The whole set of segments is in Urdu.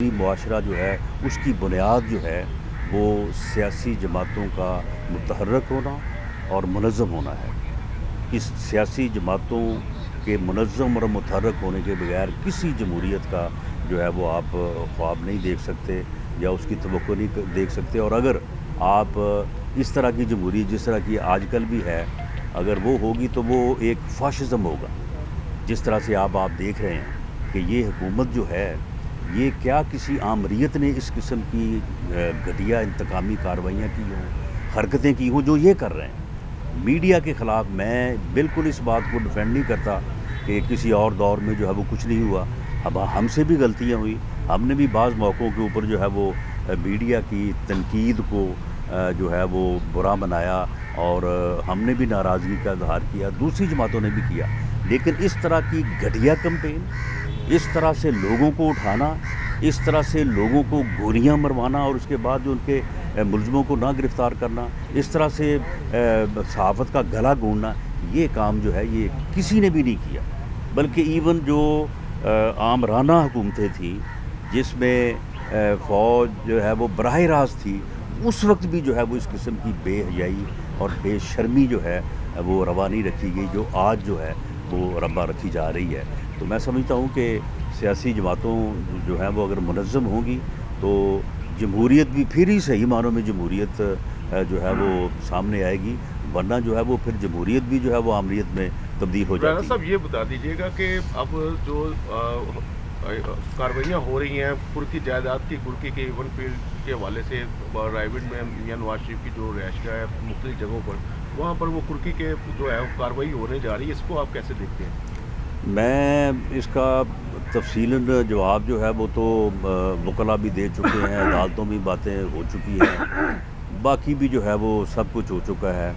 معاشرہ جو ہے اس کی بنیاد جو ہے وہ سیاسی جماعتوں کا متحرک ہونا اور منظم ہونا ہے. اس سیاسی جماعتوں کے منظم اور متحرک ہونے کے بغیر کسی جمہوریت کا جو ہے وہ آپ خواب نہیں دیکھ سکتے یا اس کی توقع نہیں دیکھ سکتے. اور اگر آپ اس طرح کی جمہوریت جس طرح کی آج کل بھی ہے اگر وہ ہوگی تو وہ ایک فاشزم ہوگا. جس طرح سے آپ دیکھ رہے ہیں کہ یہ حکومت جو ہے یہ کیا کسی آمریت نے اس قسم کی گھٹیا انتقامی کارروائیاں کی ہوں، حرکتیں کی ہوں جو یہ کر رہے ہیں. میڈیا کے خلاف میں بالکل اس بات کو ڈیفینڈ نہیں کرتا کہ کسی اور دور میں جو ہے وہ کچھ نہیں ہوا. اب ہم سے بھی غلطیاں ہوئی، ہم نے بھی بعض موقعوں کے اوپر جو ہے وہ میڈیا کی تنقید کو جو ہے وہ برا بنایا اور ہم نے بھی ناراضگی کا اظہار کیا، دوسری جماعتوں نے بھی کیا. لیکن اس طرح کی گھٹیا کمپین، اس طرح سے لوگوں کو اٹھانا، اس طرح سے لوگوں کو گولیاں مروانا اور اس کے بعد جو ان کے ملزموں کو نہ گرفتار کرنا، اس طرح سے صحافت کا گلا گھونڈنا، یہ کام جو ہے یہ کسی نے بھی نہیں کیا. بلکہ ایون جو آمرانہ حکومتیں تھیں جس میں فوج جو ہے وہ براہ راست تھی، اس وقت بھی جو ہے وہ اس قسم کی بے حیائی اور بے شرمی جو ہے وہ روا نہیں رکھی گئی جو آج جو ہے وہ روا رکھی جا رہی ہے. تو میں سمجھتا ہوں کہ سیاسی جماعتوں جو ہیں وہ اگر منظم ہوں گی تو جمہوریت بھی پھر ہی صحیح معنوں میں جمہوریت جو ہے وہ سامنے آئے گی، ورنہ جو ہے وہ پھر جمہوریت بھی جو ہے وہ آمریت میں تبدیل ہو جاتی ہے. صاحب یہ بتا دیجیے گا کہ اب جو کارروائیاں ہو رہی ہیں کرکی جائیداد کی، کرکی کے ایون فیلڈ کے حوالے سے رائیوڈ میں میاں نواز شریف کی جو رہائش گاہ ہے مختلف جگہوں پر، وہاں پر وہ کرکی کے جو ہے کارروائی ہونے جا رہی ہے، اس کو آپ کیسے دیکھتے ہیں؟ میں اس کا تفصیلاً جواب جو ہے وہ تو وکلاء بھی دے چکے ہیں، عدالتوں بھی باتیں ہو چکی ہیں، باقی بھی جو ہے وہ سب کچھ ہو چکا ہے.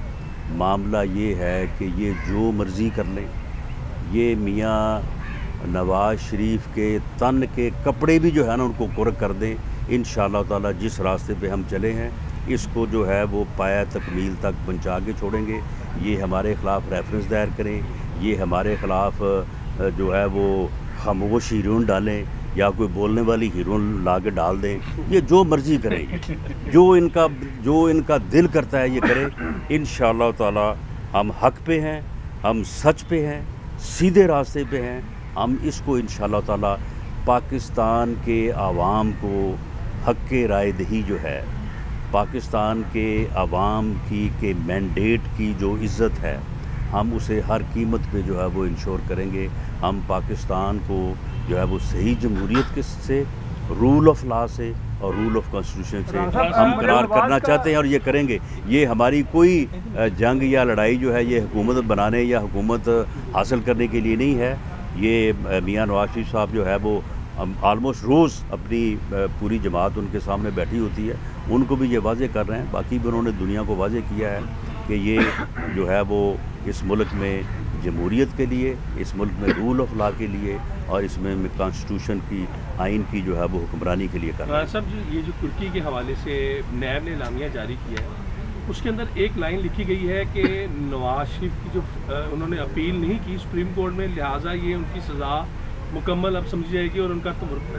معاملہ یہ ہے کہ یہ جو مرضی کر لیں، یہ میاں نواز شریف کے تن کے کپڑے بھی جو ہے نا ان کو کرک کر دیں. انشاءاللہ تعالی جس راستے پہ ہم چلے ہیں اس کو جو ہے وہ پایا تکمیل تک پہنچا کے چھوڑیں گے. یہ ہمارے خلاف ریفرنس دائر کریں، یہ ہمارے خلاف جو ہے وہ خاموش ہیرون ڈالیں یا کوئی بولنے والی ہیرون لا کے ڈال دیں، یہ جو مرضی کریں، جو ان کا دل کرتا ہے یہ کریں. انشاءاللہ تعالی ہم حق پہ ہیں، ہم سچ پہ ہیں، سیدھے راستے پہ ہیں. ہم اس کو انشاءاللہ تعالی پاکستان کے عوام کو حق کے رائے دہی جو ہے، پاکستان کے عوام کی کے مینڈیٹ کی جو عزت ہے، ہم اسے ہر قیمت پہ جو ہے وہ انشور کریں گے. ہم پاکستان کو جو ہے وہ صحیح جمہوریت سے، رول آف لا سے اور رول آف کانسٹیٹیوشن سے ہم قرار کرنا چاہتے ہیں اور یہ کریں گے. یہ ہماری کوئی جنگ یا لڑائی جو ہے یہ حکومت بنانے یا حکومت حاصل کرنے کے لیے نہیں ہے. یہ میاں نواز شریف صاحب جو ہے وہ آلموسٹ روز اپنی پوری جماعت ان کے سامنے بیٹھی ہوتی ہے، ان کو بھی یہ واضح کر رہے ہیں، باقی بھی انہوں نے دنیا کو واضح کیا ہے کہ یہ جو ہے وہ اس ملک میں جمہوریت کے لیے، اس ملک میں رول آف لا کے لیے اور اس میں کانسٹیٹیوشن کی، آئین کی جو ہے وہ حکمرانی کے لیے کر رہے ہیں. صاحب جی یہ جو کرکی کے حوالے سے نیب نے اعلامیہ جاری کیا ہے، اس کے اندر ایک لائن لکھی گئی ہے کہ نواز شریف کی جو انہوں نے اپیل نہیں کی سپریم کورٹ میں، لہٰذا یہ ان کی سزا مکمل اب سمجھی جائے گی اور ان کا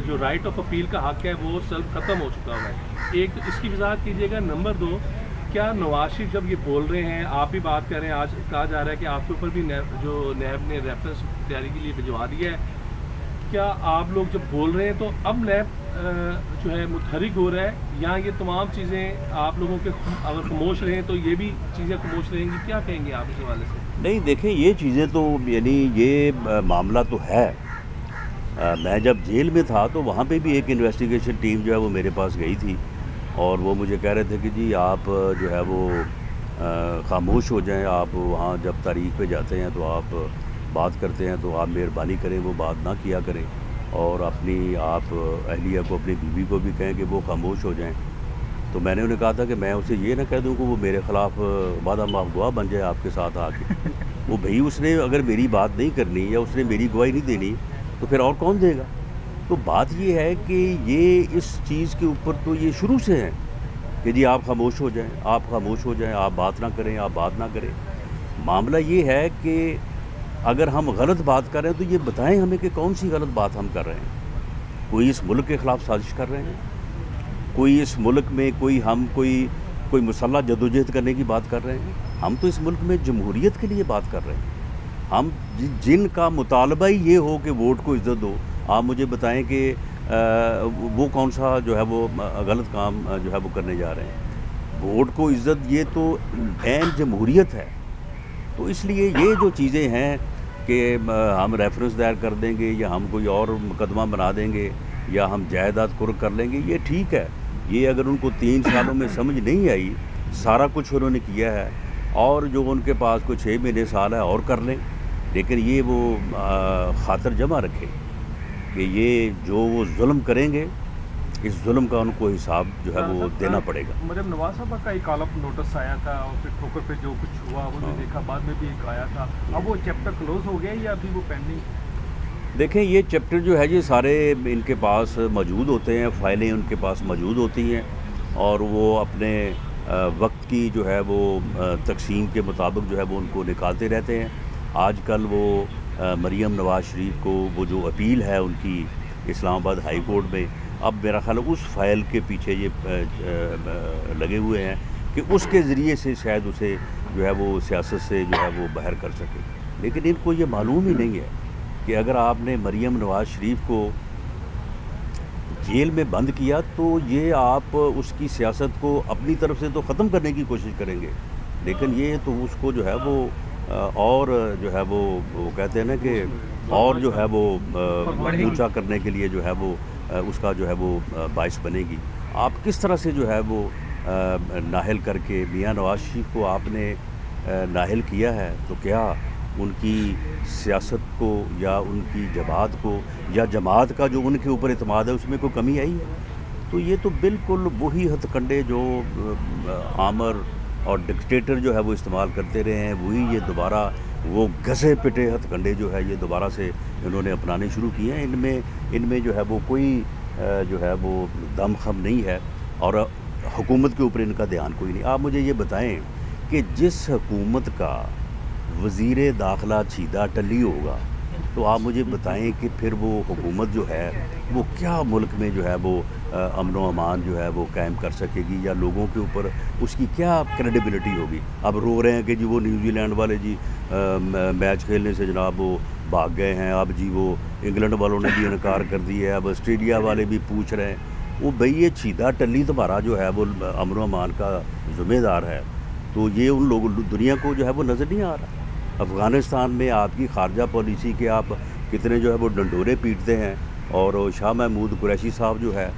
جو رائٹ آف اپیل کا حق ہے وہ سلب ختم ہو چکا ہوا ہے. ایک تو اس کی وضاحت کیجیے گا. نمبر 2، کیا نواز شریف جب یہ بول رہے ہیں، آپ بھی بات کر رہے ہیں، آج کہا جا رہا ہے کہ آپ کے اوپر بھی نیب نے ریفرنس تیاری کے لیے بھجوا دیا ہے، کیا آپ لوگ جب بول رہے ہیں تو اب نیب جو ہے متحرک ہو رہا ہے، یا یہ تمام چیزیں آپ لوگوں کے اگر خاموش رہیں تو یہ بھی چیزیں خاموش رہیں گی؟ کیا کہیں گے آپ اس حوالے سے؟ نہیں دیکھیں، یہ چیزیں تو یعنی یہ معاملہ تو ہے. میں جب جیل میں تھا تو وہاں پہ بھی ایک انویسٹیگیشن ٹیم جو ہے وہ میرے پاس گئی تھی اور وہ مجھے کہہ رہے تھے کہ جی آپ جو ہے وہ خاموش ہو جائیں، آپ وہاں جب تاریخ پہ جاتے ہیں تو آپ بات کرتے ہیں تو آپ مہربانی کریں وہ بات نہ کیا کریں، اور اپنی آپ اہلیہ کو، اپنی بیوی کو بھی کہیں کہ وہ خاموش ہو جائیں. تو میں نے انہیں کہا تھا کہ میں اسے یہ نہ کہہ دوں کہ وہ میرے خلاف بعد معاف گواہ بن جائے آپ کے ساتھ آ کے. وہ بھائی اس نے اگر میری بات نہیں کرنی یا اس نے میری گواہی نہیں دینی تو پھر اور کون دے گا؟ تو بات یہ ہے کہ یہ اس چیز کے اوپر تو یہ شروع سے ہے کہ جی آپ خاموش ہو جائیں، آپ خاموش ہو جائیں، آپ بات نہ کریں، آپ بات نہ کریں. معاملہ یہ ہے کہ اگر ہم غلط بات کر رہے ہیں تو یہ بتائیں ہمیں کہ کون سی غلط بات ہم کر رہے ہیں. کوئی اس ملک کے خلاف سازش کر رہے ہیں؟ کوئی اس ملک میں کوئی مسلح جدوجہد کرنے کی بات کر رہے ہیں؟ ہم تو اس ملک میں جمہوریت کے لیے بات کر رہے ہیں. ہم جن کا مطالبہ ہی یہ ہو کہ ووٹ کو عزت دو، آپ مجھے بتائیں کہ وہ کون سا جو ہے وہ غلط کام جو ہے وہ کرنے جا رہے ہیں؟ ووٹ کو عزت یہ تو عین جمہوریت ہے. تو اس لیے یہ جو چیزیں ہیں کہ ہم ریفرنس دائر کر دیں گے یا ہم کوئی اور مقدمہ بنا دیں گے یا ہم جائیداد قرق کر لیں گے، یہ ٹھیک ہے. یہ اگر ان کو 3 سالوں میں سمجھ نہیں آئی، سارا کچھ انہوں نے کیا ہے، اور جو ان کے پاس کوئی 6 مہینے سال ہے اور کر لیں، لیکن یہ وہ خاطر جمع رکھے کہ یہ جو وہ ظلم کریں گے، اس ظلم کا ان کو حساب جو ہے وہ دینا پڑے گا. مطلب نواز صاحبہ کا ایک کالم نوٹس آیا تھا اور پھر ٹھوکر پہ جو کچھ ہوا وہ بھی دیکھا، بعد میں بھی ایک آیا تھا. اب وہ چیپٹر کلوز ہو گیا یا ابھی وہ پینڈنگ؟ دیکھیں یہ چیپٹر جو ہے یہ سارے ان کے پاس موجود ہوتے ہیں، فائلیں ان کے پاس موجود ہوتی ہیں، اور وہ اپنے وقت کی جو ہے وہ تقسیم کے مطابق جو ہے وہ ان کو نکالتے رہتے ہیں. آج کل وہ مریم نواز شریف کو وہ جو اپیل ہے ان کی اسلام آباد ہائی کورٹ میں، اب میرا خیال ہے اس فائل کے پیچھے یہ لگے ہوئے ہیں کہ اس کے ذریعے سے شاید اسے جو ہے وہ سیاست سے جو ہے وہ باہر کر سکے. لیکن ان کو یہ معلوم ہی نہیں ہے کہ اگر آپ نے مریم نواز شریف کو جیل میں بند کیا تو یہ آپ اس کی سیاست کو اپنی طرف سے تو ختم کرنے کی کوشش کریں گے، لیکن یہ تو اس کو جو ہے وہ اور جو ہے وہ کہتے ہیں نا کہ اور جو ہے وہ اونچا کرنے کے لیے جو ہے وہ اس کا جو ہے وہ باعث بنے گی. آپ کس طرح سے جو ہے وہ نااہل کر کے میاں نواز شریف کو آپ نے نااہل کیا ہے، تو کیا ان کی سیاست کو یا ان کی جماعت کو یا جماعت کا جو ان کے اوپر اعتماد ہے اس میں کوئی کمی آئی ہے؟ تو یہ تو بالکل وہی ہتھ کنڈے جو آمر اور ڈکٹیٹر جو ہے وہ استعمال کرتے رہے ہیں، وہی یہ دوبارہ وہ گھسے پٹے ہتھ کنڈے جو ہے یہ دوبارہ سے انہوں نے اپنانے شروع کیے ہیں. ان میں جو ہے وہ کوئی جو ہے وہ دم خم نہیں ہے، اور حکومت کے اوپر ان کا دھیان کوئی نہیں. آپ مجھے یہ بتائیں کہ جس حکومت کا وزیر داخلہ چھیدہ ٹلی ہوگا، تو آپ مجھے بتائیں کہ پھر وہ حکومت جو ہے وہ کیا ملک میں جو ہے وہ امن و امان جو ہے وہ قائم کر سکے گی، یا لوگوں کے اوپر اس کی کیا کریڈیبلٹی ہوگی؟ اب رو رہے ہیں کہ جی وہ نیوزی لینڈ والے جی میچ کھیلنے سے جناب وہ بھاگ گئے ہیں، اب جی وہ انگلینڈ والوں نے بھی انکار کر دی ہے، اب آسٹریلیا والے بھی پوچھ رہے ہیں. وہ بھئی یہ چھیدہ ٹلی تمہارا جو ہے وہ امن و امان کا ذمہ دار ہے، تو یہ ان لوگوں دنیا کو جو ہے وہ نظر نہیں آ رہا. افغانستان میں آپ کی خارجہ پالیسی کے آپ کتنے جو ہے وہ ڈنڈورے پیٹتے ہیں، اور شاہ محمود قریشی صاحب جو ہے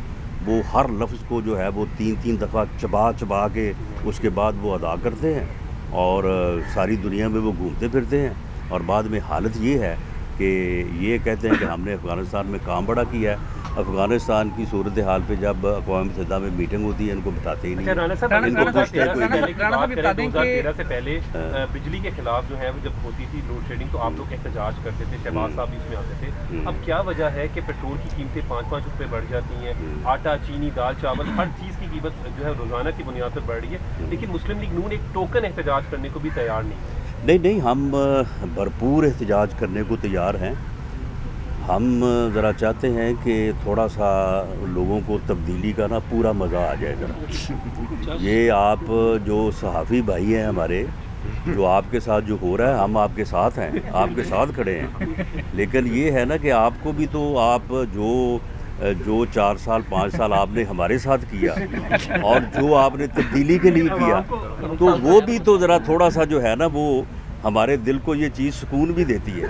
وہ ہر لفظ کو جو ہے وہ 3 دفعہ چبا کے اس کے بعد وہ ادا کرتے ہیں، اور ساری دنیا میں وہ گھومتے پھرتے ہیں، اور بعد میں حالت یہ ہے کہ یہ کہتے ہیں کہ ہم نے افغانستان میں کام بڑا کیا ہے. افغانستان کی صورتحال پہ جب اقوام متحدہ میں میٹنگ ہوتی ہے ان کو بتاتے ہی نہیں. رانا صاحب ان کو پوچھتے ہیں کوئی نہیں. 2013 سے پہلے بجلی کے خلاف جو ہے وہ جب ہوتی تھی لوڈ شیڈنگ تو آپ لوگ احتجاج کرتے تھے، شہباز صاحب بھی اس میں آتے تھے. اب کیا وجہ ہے کہ پیٹرول کی قیمتیں 5-5 روپے بڑھ جاتی ہیں، آٹا، چینی، دال، چاول، ہر چیز کی قیمت جو ہے روزانہ کی بنیاد پر بڑھ رہی ہے، لیکن مسلم لیگ نون ایک ٹوکن احتجاج کرنے کو بھی تیار نہیں؟ ہم بھرپور احتجاج کرنے کو تیار ہیں. ہم ذرا چاہتے ہیں کہ تھوڑا سا لوگوں کو تبدیلی کا نا پورا مزہ آ جائے ذرا. یہ آپ جو صحافی بھائی ہیں ہمارے، جو آپ کے ساتھ جو ہو رہا ہے، ہم آپ کے ساتھ ہیں، آپ کے ساتھ کھڑے ہیں، لیکن یہ ہے نا کہ آپ کو بھی تو آپ جو 4 سال 5 سال آپ نے ہمارے ساتھ کیا اور جو آپ نے تبدیلی کے لیے کیا، تو وہ بھی تو ذرا تھوڑا سا جو ہے نا وہ ہمارے دل کو یہ چیز سکون بھی دیتی ہے.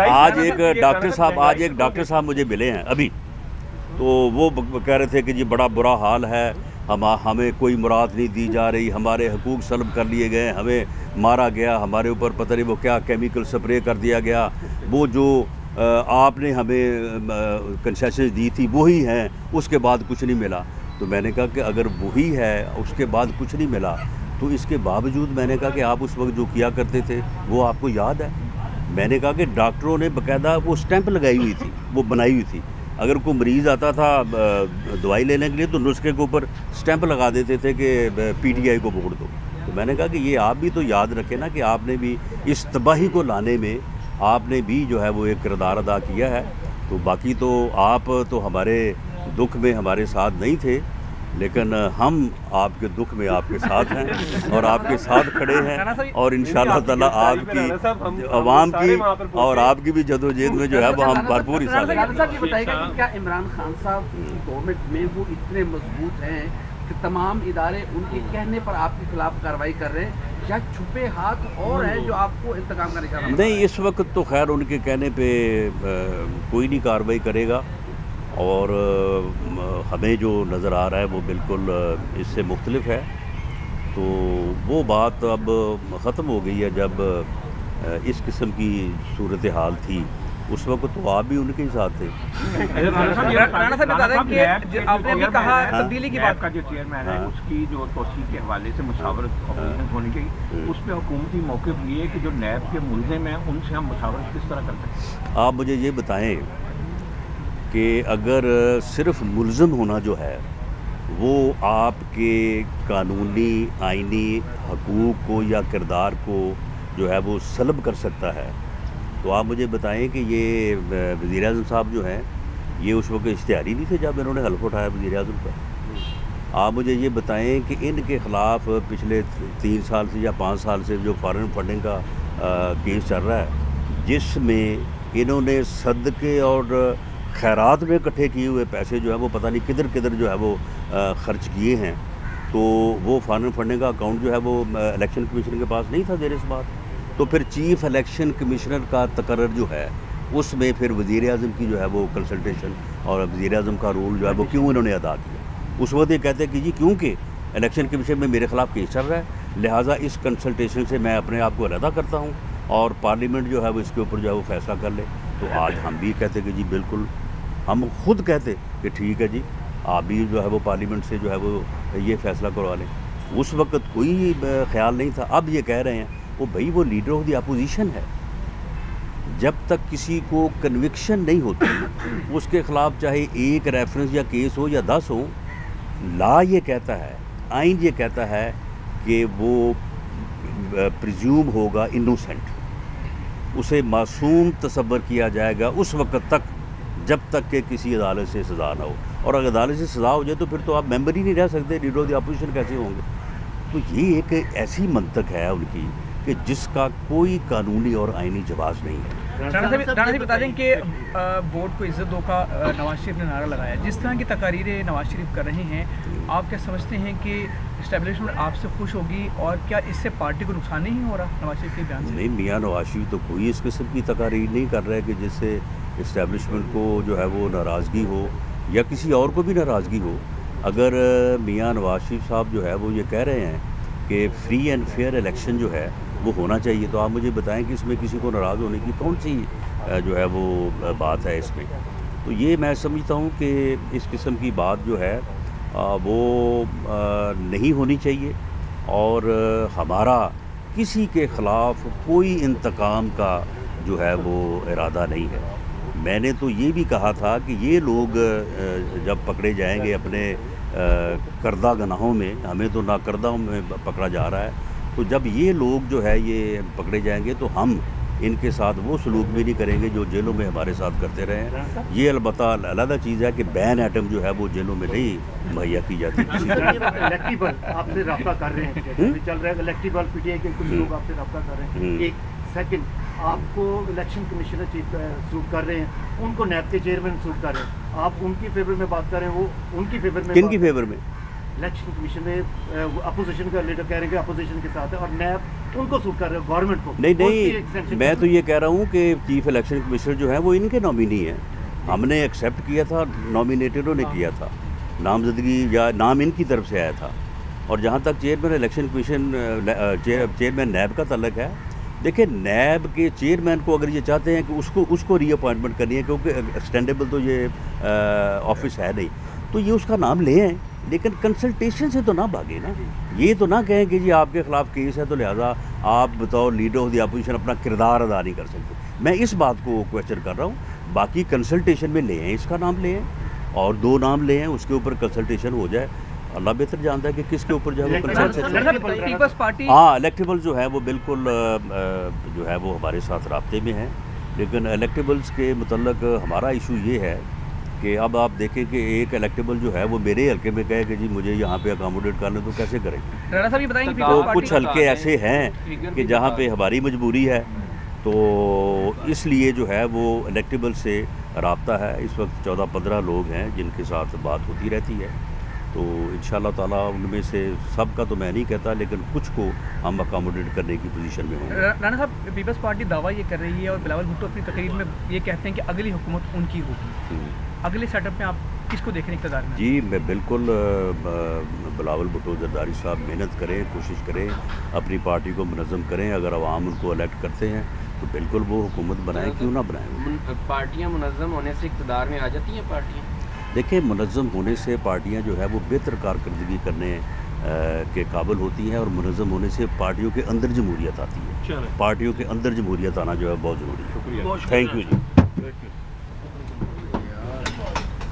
آج ایک ڈاکٹر صاحب مجھے ملے ہیں ابھی، تو وہ کہہ رہے تھے کہ جی بڑا برا حال ہے، ہمیں کوئی مراد نہیں دی جا رہی، ہمارے حقوق سلب کر لیے گئے، ہمیں مارا گیا، ہمارے اوپر پتہ نہیں وہ کیا کیمیکل سپرے کر دیا گیا، وہ جو آپ نے ہمیں کنسیشنز دی تھی وہی ہیں، اس کے بعد کچھ نہیں ملا. تو میں نے کہا کہ اگر وہی ہے اس کے بعد کچھ نہیں ملا تو اس کے باوجود میں نے کہا کہ آپ اس وقت جو کیا کرتے تھے وہ آپ کو یاد ہے. میں نے کہا کہ ڈاکٹروں نے باقاعدہ وہ اسٹیمپ لگائی ہوئی تھی، وہ بنائی ہوئی تھی. اگر کوئی مریض آتا تھا دوائی لینے کے لیے تو نسخے کے اوپر اسٹیمپ لگا دیتے تھے کہ پی ٹی آئی کو ووٹ دو. تو میں نے کہا کہ یہ آپ بھی تو یاد رکھیں نا کہ آپ نے بھی اس تباہی کو لانے میں آپ نے بھی جو ہے وہ ایک کردار ادا کیا ہے. تو باقی تو آپ تو ہمارے دکھ میں ہمارے ساتھ نہیں تھے، لیکن ہم آپ کے دکھ میں آپ کے ساتھ ہیں اور آپ کے ساتھ کھڑے ہیں، اور انشاءاللہ تعالیٰ آپ کی عوام کی اور آپ کی بھی جدوجہد میں جو ہے وہ ہم بھرپور حصہ لیں گے۔ صاحب یہ بتائیے گا کہ کیا عمران خان صاحب کی گورنمنٹ میں وہ اتنے مضبوط ہیں کہ تمام ادارے ان کے کہنے پر آپ کے خلاف کارروائی کر رہے ہیں، یا چھپے ہاتھ اور ہیں جو آپ کو انتقام کا نشانہ بنا رہے ہیں؟ نہیں، اس وقت تو خیر ان کے کہنے پہ کوئی نہیں کارروائی کرے گا، اور ہمیں جو نظر آ رہا ہے وہ بالکل اس سے مختلف ہے۔ تو وہ بات اب ختم ہو گئی ہے۔ جب اس قسم کی صورتحال تھی اس وقت تو آپ بھی ان کے ہی ساتھ تھے۔ رانا صاحب بتا دیں کہ آپ نے بھی کہا تبدیلی کی بات کا جو چیئرمین ہے اس کی جو توسیع کے حوالے سے مشاورت ہونے کی، اس پہ حکومتی موقف یہ ہے کہ جو نیب کے ملزم ہیں ان سے ہم مشاورت کس طرح کرتے ہیں؟ آپ مجھے یہ بتائیں کہ اگر صرف ملزم ہونا جو ہے وہ آپ کے قانونی آئینی حقوق کو یا کردار کو جو ہے وہ سلب کر سکتا ہے، تو آپ مجھے بتائیں کہ یہ وزیر اعظم صاحب جو ہیں یہ اس وقت اشتہاری نہیں تھے جب انہوں نے حلف اٹھایا وزیر اعظم کا؟ آپ مجھے یہ بتائیں کہ ان کے خلاف پچھلے 3 سال سے یا 5 سال سے جو فارن فنڈنگ کا کیس چل رہا ہے، جس میں انہوں نے صدقے اور خیرات میں اکٹھے کیے ہوئے پیسے جو ہے وہ پتہ نہیں کدھر کدھر جو ہے وہ خرچ کیے ہیں، تو وہ فارن فنڈنگ کا اکاؤنٹ جو ہے وہ الیکشن کمیشن کے پاس نہیں تھا زیر سماعت۔ تو پھر چیف الیکشن کمشنر کا تقرر جو ہے اس میں پھر وزیر اعظم کی جو ہے وہ کنسلٹیشن اور وزیر اعظم کا رول جو ہے وہ کیوں انہوں نے ادا کیا؟ اس وقت یہ کہتے ہیں کہ جی کیونکہ الیکشن کمیشن میں میرے خلاف کیس چل رہا ہے، لہٰذا اس کنسلٹیشن سے میں اپنے آپ کو علیحدہ کرتا ہوں اور پارلیمنٹ جو ہے وہ اس کے اوپر جو ہے وہ فیصلہ کر لے۔ تو آج ہم بھی کہتے کہ جی بالکل، ہم خود کہتے کہ ٹھیک ہے جی آپ بھی جو ہے وہ پارلیمنٹ سے جو ہے وہ یہ فیصلہ کروا لیں۔ اس وقت کوئی خیال نہیں تھا۔ اب یہ کہہ رہے ہیں وہ بھائی وہ لیڈر آف دی اپوزیشن ہے، جب تک کسی کو کنوکشن نہیں ہوتی اس کے خلاف چاہے ایک ریفرنس یا کیس ہو یا 10 ہو، لا یہ کہتا ہے، آئین یہ کہتا ہے کہ وہ پریزیوم ہوگا انوسینٹ، اسے معصوم تصور کیا جائے گا اس وقت تک جب تک کہ کسی عدالت سے سزا نہ ہو، اور اگر عدالت سے سزا ہو جائے تو پھر تو آپ ممبر ہی نہیں رہ سکتے، لیڈر آف دی اپوزیشن کیسے ہوں گے؟ تو یہ ایک ایسی منطق ہے ان کی کہ جس کا کوئی قانونی اور آئینی جواز نہیں ہے۔ رانا صاحب بتا دیں کہ ووٹ کو عزت دو کا نواز شریف نے نعرہ لگایا، جس طرح کی تقاریریں نواز شریف کر رہے ہیں، آپ کیا سمجھتے ہیں کہ اسٹیبلشمنٹ آپ سے خوش ہوگی، اور کیا اس سے پارٹی کو نقصان نہیں ہو رہا نواز شریف کے بیان سے؟ نہیں، میاں نواز شریف تو کوئی اس قسم کی تقاریر نہیں کر رہے کہ جس سے اسٹیبلشمنٹ کو جو ہے وہ ناراضگی ہو یا کسی اور کو بھی ناراضگی ہو۔ اگر میاں نواز شریف صاحب جو ہے وہ یہ کہہ رہے ہیں کہ فری اینڈ فیئر الیکشن جو ہے وہ ہونا چاہیے، تو آپ مجھے بتائیں کہ اس میں کسی کو ناراض ہونے کی کون سی جو ہے وہ بات ہے اس میں؟ تو یہ میں سمجھتا ہوں کہ اس قسم کی بات جو ہے وہ نہیں ہونی چاہیے، اور ہمارا کسی کے خلاف کوئی انتقام کا جو ہے وہ ارادہ نہیں ہے۔ میں نے تو یہ بھی کہا تھا کہ یہ لوگ جب پکڑے جائیں گے اپنے کردہ گناہوں میں، ہمیں تو ناکردہ میں پکڑا جا رہا ہے، تو جب یہ لوگ جو ہے یہ پکڑے جائیں گے تو ہم ان کے ساتھ وہ سلوک بھی نہیں کریں گے جو جیلوں میں ہمارے ساتھ کرتے رہے ہیں۔ یہ البتہ علیحدہ چیز ہے کہ بین ایٹم جو ہے وہ جیلوں میں نہیں مہیا کی جاتی۔ الیکٹیبل آپ سے رابطہ کر رہے ہیں، چل رہا ہے الیکٹیبل پی ٹی آئی کے کچھ لوگ آپ سے رابطہ کر رہے ہیں۔ ایک سیکنڈ، آپ کو الیکشن کمیشنر چیف سوٹ کر رہے ہیں، ان کو نیب کے چیئرمین سوٹ کر رہے ہیں، آپ ان کی فیور میں بات کر رہے ہیں، وہ ان کی فیور میں کن کی فیور میں؟ الیکشن کمیشن میں اپوزیشن کا لیڈر کہہ رہے ہیں کہ اپوزیشن کے ساتھ ہے، اور نیب ان کو سوٹ کر رہے ہیں، گورنمنٹ کو نہیں، میں تو یہ کہہ رہا ہوں کہ چیف الیکشن کمشنر جو ہیں وہ ان کے نامینی ہیں، ہم نے ایکسیپٹ کیا تھا، نامینیٹڈوں نے کیا تھا، نامزدگی یا نام ان کی طرف سے آیا تھا۔ اور جہاں تک chairman election commission chairman NAB کا تعلق ہے، دیکھیں نیب کے چیئرمین کو اگر یہ چاہتے ہیں کہ اس کو ری اپوائنٹمنٹ کرنی ہے، کیونکہ ایکسٹینڈیبل تو یہ آفس ہے نہیں، تو یہ اس کا نام لے آئیں، لیکن کنسلٹیشن سے تو نہ بھاگے نا۔ یہ تو نہ کہیں کہ جی آپ کے خلاف کیس ہے تو لہٰذا آپ بطور لیڈر آف دی اپوزیشن اپنا کردار ادا نہیں کر سکتے۔ میں اس بات کو کویسچن کر رہا ہوں، باقی کنسلٹیشن میں لے آئیں، اس کا نام لے آئیں اور 2 نام لے آئیں، اس کے اوپر کنسلٹیشن ہو جائے۔ اللہ بہتر جانتا ہے کہ کس کے اوپر جو ہے وہ کنسلٹیشن۔ پیپلز پارٹی ہاں، الیکٹیبل جو ہے وہ بالکل جو ہے وہ ہمارے ساتھ رابطے میں ہیں، لیکن الیکٹیبلز کے متعلق ہمارا ایشو یہ ہے کہ اب آپ دیکھیں کہ ایک الیکٹیبل جو ہے وہ میرے حلقے میں کہے کہ جی مجھے یہاں پہ اکاموڈیٹ کرنا تو کیسے کریں گے؟ رانا صاحب یہ بتائیں کہ تو پیپلز کچھ پارٹی حلقے ایسے ہیں کہ جہاں پہ ہماری مجبوری ہے، تو اس لیے جو ہے وہ الیکٹیبل سے رابطہ ہے. اس وقت 14-15 لوگ ہیں جن کے ساتھ بات ہوتی رہتی ہے، تو انشاءاللہ تعالیٰ ان میں سے سب کا تو میں نہیں کہتا، لیکن کچھ کو ہم اکاموڈیٹ کرنے کی پوزیشن میں ہوں گے. رانا صاحب پیپلز پارٹی دعویٰ یہ کر رہی ہے اور بلاول بھٹو اپنی تقریر میں یہ کہتے ہیں کہ اگلی حکومت ان کی ہوگی. اگلے سیٹ اپ میں آپ کس کو دیکھیں اقتدار میں؟ جی میں بالکل بلاول بھٹو زرداری صاحب محنت کریں، کوشش کریں، اپنی پارٹی کو منظم کریں. اگر عوام ان کو الیکٹ کرتے ہیں تو بالکل وہ حکومت بنائیں، کیوں نہ بنائیں. پارٹیاں منظم ہونے سے اقتدار میں آ جاتی ہیں پارٹیاں؟ دیکھیں منظم ہونے سے پارٹیاں جو ہے وہ بہتر کارکردگی کرنے کے قابل ہوتی ہیں، اور منظم ہونے سے پارٹیوں کے اندر جمہوریت آتی ہے. پارٹیوں کے اندر جمہوریت آنا جو ہے بہت ضروری ہے. Thank you G.